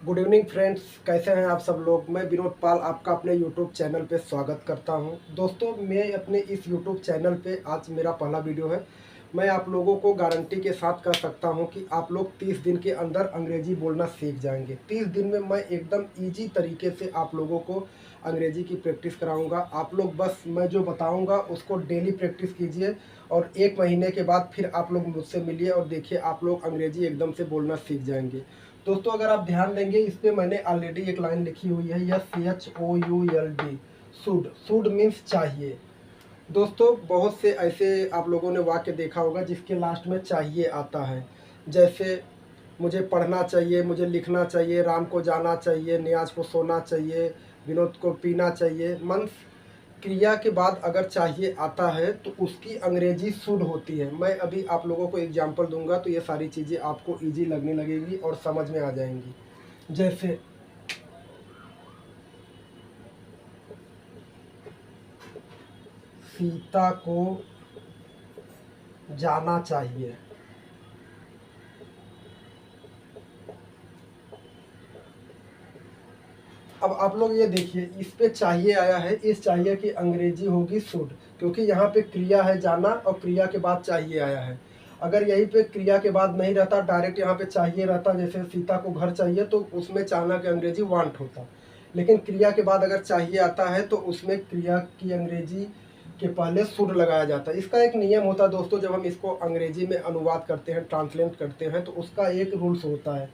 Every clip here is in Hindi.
गुड इवनिंग फ्रेंड्स, कैसे हैं आप सब लोग। मैं विनोद पाल आपका अपने यूट्यूब चैनल पे स्वागत करता हूं। दोस्तों, मैं अपने इस यूट्यूब चैनल पे आज मेरा पहला वीडियो है। मैं आप लोगों को गारंटी के साथ कह सकता हूं कि आप लोग 30 दिन के अंदर अंग्रेजी बोलना सीख जाएंगे। 30 दिन में मैं एकदम ईजी तरीके से आप लोगों को अंग्रेजी की प्रैक्टिस कराऊंगा। आप लोग बस मैं जो बताऊंगा उसको डेली प्रैक्टिस कीजिए और 1 महीने के बाद फिर आप लोग मुझसे मिलिए और देखिए आप लोग अंग्रेजी एकदम से बोलना सीख जाएंगे। दोस्तों, अगर आप ध्यान देंगे इस पे मैंने ऑलरेडी एक लाइन लिखी हुई है, यह SHOULD, शुड। शुड मीन्स चाहिए। दोस्तों, बहुत से ऐसे आप लोगों ने वाक्य देखा होगा जिसके लास्ट में चाहिए आता है। जैसे मुझे पढ़ना चाहिए, मुझे लिखना चाहिए, राम को जाना चाहिए, नियाज को सोना चाहिए, विनोद को पीना चाहिए। मीन्स क्रिया के बाद अगर चाहिए आता है तो उसकी अंग्रेजी शुड होती है। मैं अभी आप लोगों को एग्जाम्पल दूंगा तो ये सारी चीज़ें आपको इजी लगने लगेगी और समझ में आ जाएंगी। जैसे सीता को जाना चाहिए। अब आप लोग ये देखिए, इस पे चाहिए आया है, इस चाहिए की अंग्रेजी होगी शुड, क्योंकि यहाँ पे क्रिया है जाना और क्रिया के बाद चाहिए आया है। अगर यहीं पे क्रिया के बाद नहीं रहता, डायरेक्ट यहाँ पे चाहिए रहता, जैसे सीता को घर चाहिए तो उसमें चाहना की अंग्रेजी वांट होता। लेकिन क्रिया के बाद अगर चाहिए आता है तो उसमें क्रिया की अंग्रेजी के पहले शुड लगाया जाता है। इसका एक नियम होता है दोस्तों, जब हम इसको अंग्रेजी में अनुवाद करते हैं, ट्रांसलेट करते हैं, तो उसका एक रूल्स होता है।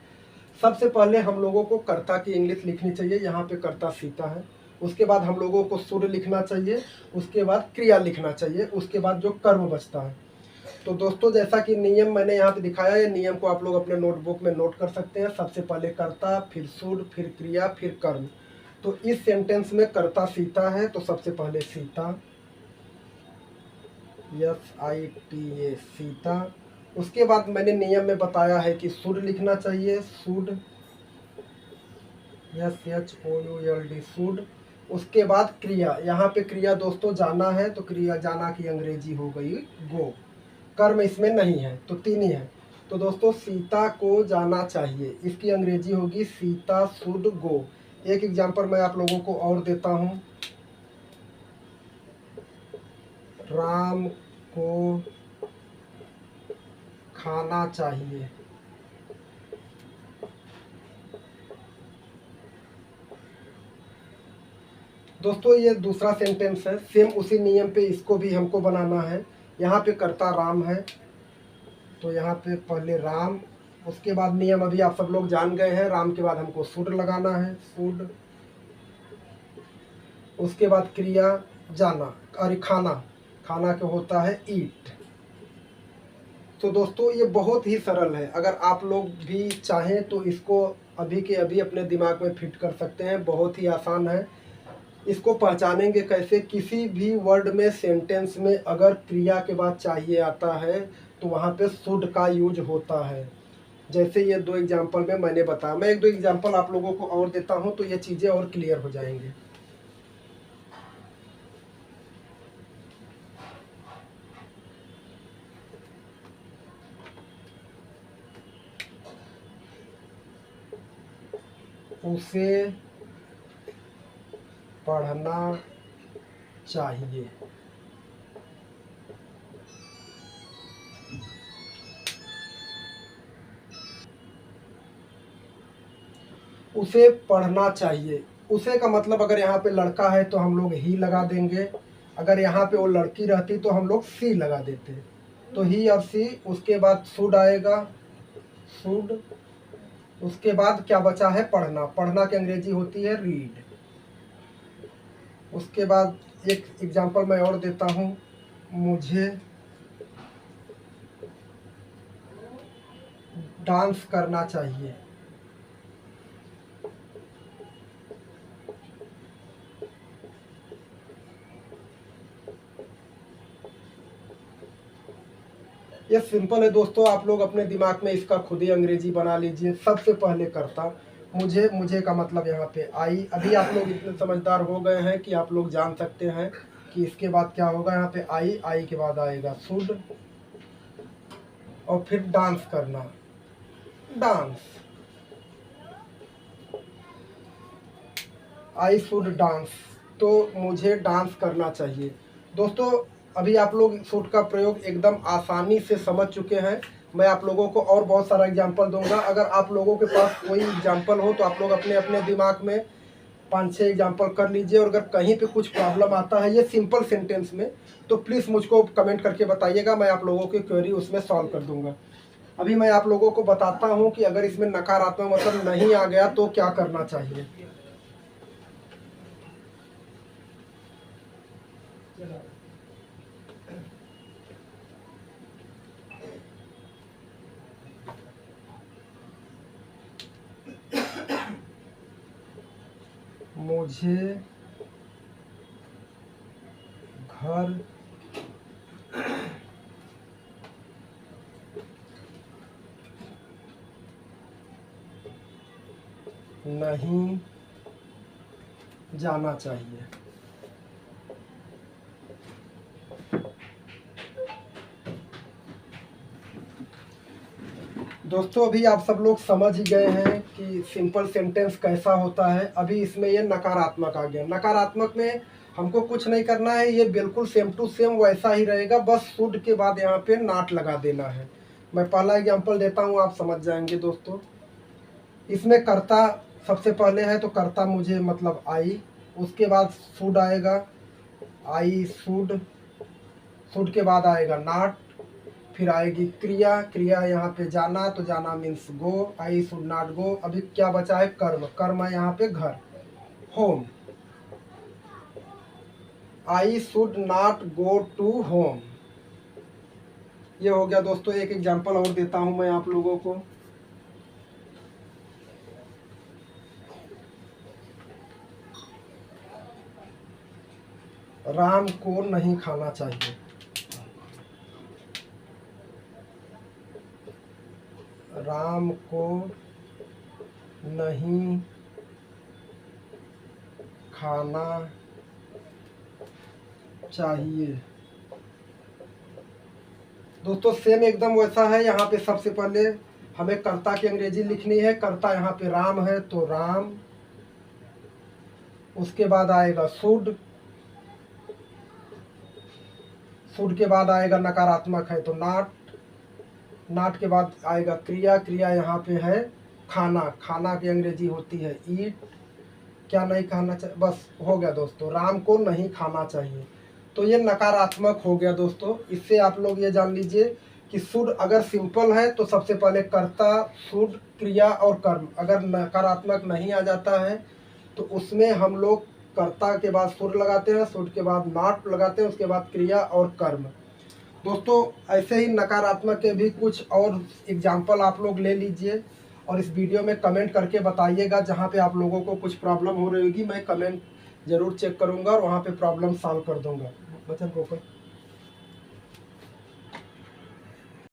सबसे पहले हम लोगों को कर्ता की इंग्लिश लिखनी चाहिए। यहाँ पे कर्ता सीता है। उसके बाद हम लोगों को शुड लिखना चाहिए। उसके बाद क्रिया लिखना चाहिए। उसके बाद जो कर्म बचता है। तो दोस्तों, जैसा कि नियम मैंने यहाँ पे दिखाया है, नियम को आप लोग अपने नोटबुक में नोट कर सकते हैं। सबसे पहले कर्ता, फिर शुड, फिर क्रिया, फिर कर्म। तो इस सेंटेंस में कर्ता सीता है तो सबसे पहले सीता, SITA, सीता। उसके बाद मैंने नियम में बताया है कि शुड लिखना चाहिए, शुड, SHOULD, शुड। उसके बाद क्रिया, यहाँ पे क्रिया दोस्तों जाना है तो क्रिया जाना की अंग्रेजी हो गई गो। कर्म इसमें नहीं है तो 3 ही है। तो दोस्तों, सीता को जाना चाहिए, इसकी अंग्रेजी होगी सीता शुड गो। एक एग्जांपल मैं आप लोगों को और देता हूँ। राम को खाना चाहिए। दोस्तों, ये दूसरा सेंटेंस है, सेम उसी नियम पे इसको भी हमको बनाना है। यहाँ पे कर्ता राम है तो यहाँ पे पहले राम। उसके बाद नियम अभी आप सब लोग जान गए हैं, राम के बाद हमको शुड लगाना है, शुड। उसके बाद क्रिया जाना, अरे खाना, खाना क्या होता है ईट। तो दोस्तों, ये बहुत ही सरल है। अगर आप लोग भी चाहें तो इसको अभी के अभी अपने दिमाग में फिट कर सकते हैं। बहुत ही आसान है। इसको पहचानेंगे कैसे? किसी भी वर्ड में, सेंटेंस में अगर क्रिया के बाद चाहिए आता है तो वहाँ पे शुड का यूज होता है। जैसे ये 2 एग्जाम्पल में मैंने बताया। मैं 1-2 एग्जाम्पल आप लोगों को और देता हूँ तो ये चीज़ें और क्लियर हो जाएंगी। उसे पढ़ना चाहिए। उसे पढ़ना चाहिए। उसे का मतलब अगर यहाँ पे लड़का है तो हम लोग ही लगा देंगे। अगर यहाँ पे वो लड़की रहती तो हम लोग सी लगा देते। तो ही और सी। उसके बाद शुड आएगा, शुड। उसके बाद क्या बचा है? पढ़ना। पढ़ना की अंग्रेजी होती है रीड। उसके बाद एक एग्जांपल मैं और देता हूँ, मुझे डांस करना चाहिए। ये सिंपल है दोस्तों, आप लोग अपने दिमाग में इसका खुद ही अंग्रेजी बना लीजिए। सबसे पहले करता, मुझे, मुझे का मतलब यहाँ पे आई। अभी आप लोग इतने समझदार हो गए हैं कि आप लोग जान सकते हैं कि इसके बाद क्या होगा। यहाँ पे आई, आई के बाद आएगा शुड और फिर डांस करना, डांस। आई शुड डांस, तो मुझे डांस करना चाहिए। दोस्तों अभी आप लोग शुड का प्रयोग एकदम आसानी से समझ चुके हैं। मैं आप लोगों को और बहुत सारा एग्जाम्पल दूंगा। अगर आप लोगों के पास कोई एग्जाम्पल हो तो आप लोग अपने अपने दिमाग में 5-6 एग्जाम्पल कर लीजिए, और अगर कहीं पे कुछ प्रॉब्लम आता है ये सिंपल सेंटेंस में, तो प्लीज़ मुझको कमेंट करके बताइएगा, मैं आप लोगों की क्वेरी उसमें सॉल्व कर दूंगा। अभी मैं आप लोगों को बताता हूँ कि अगर इसमें नकारात्मक मतलब नहीं आ गया तो क्या करना चाहिए। मुझे घर नहीं जाना चाहिए। दोस्तों अभी आप सब लोग समझ ही गए हैं कि सिंपल सेंटेंस कैसा होता है। अभी इसमें ये नकारात्मक आ गया। नकारात्मक में हमको कुछ नहीं करना है, ये बिल्कुल सेम टू सेम वैसा ही रहेगा, बस शुड के बाद यहाँ पे नॉट लगा देना है। मैं पहला एग्जांपल देता हूँ, आप समझ जाएंगे। दोस्तों इसमें कर्ता सबसे पहले है, तो कर्ता मुझे मतलब आई, उसके बाद शुड आएगा, आई शुड, शुड के बाद आएगा नॉट, फिर आएगी क्रिया, क्रिया यहाँ पे जाना, तो जाना means go, I should not गो। अभी क्या बचा है, कर्म, कर्म है यहाँ पे घर, home, I should not go to home. ये हो गया दोस्तों। एक एग्जांपल और देता हूं मैं आप लोगों को। राम को नहीं खाना चाहिए। राम को नहीं खाना चाहिए। दोस्तों सेम एकदम वैसा है। यहाँ पे सबसे पहले हमें कर्ता की अंग्रेजी लिखनी है। कर्ता यहाँ पे राम है, तो राम, उसके बाद आएगा शुड, शुड के बाद आएगा नकारात्मक है तो नॉट, नॉट के बाद आएगा क्रिया, क्रिया यहाँ पे है खाना, खाना की अंग्रेजी होती है ईट, क्या नहीं खाना चाहिए, बस हो गया दोस्तों, राम को नहीं खाना चाहिए। तो ये नकारात्मक हो गया दोस्तों। इससे आप लोग ये जान लीजिए कि शुड अगर सिंपल है तो सबसे पहले कर्ता, शुड, क्रिया और कर्म। अगर नकारात्मक नहीं आ जाता है तो उसमें हम लोग कर्ता के बाद शुड लगाते हैं, शुड के बाद नॉट लगाते हैं, उसके बाद क्रिया और कर्म। दोस्तों ऐसे ही नकारात्मक के भी कुछ और एग्जाम्पल आप लोग ले लीजिए, और इस वीडियो में कमेंट करके बताइएगा। जहाँ पे आप लोगों को कुछ प्रॉब्लम हो रही होगी मैं कमेंट ज़रूर चेक करूँगा और वहाँ पे प्रॉब्लम सॉल्व कर दूँगा। बचन को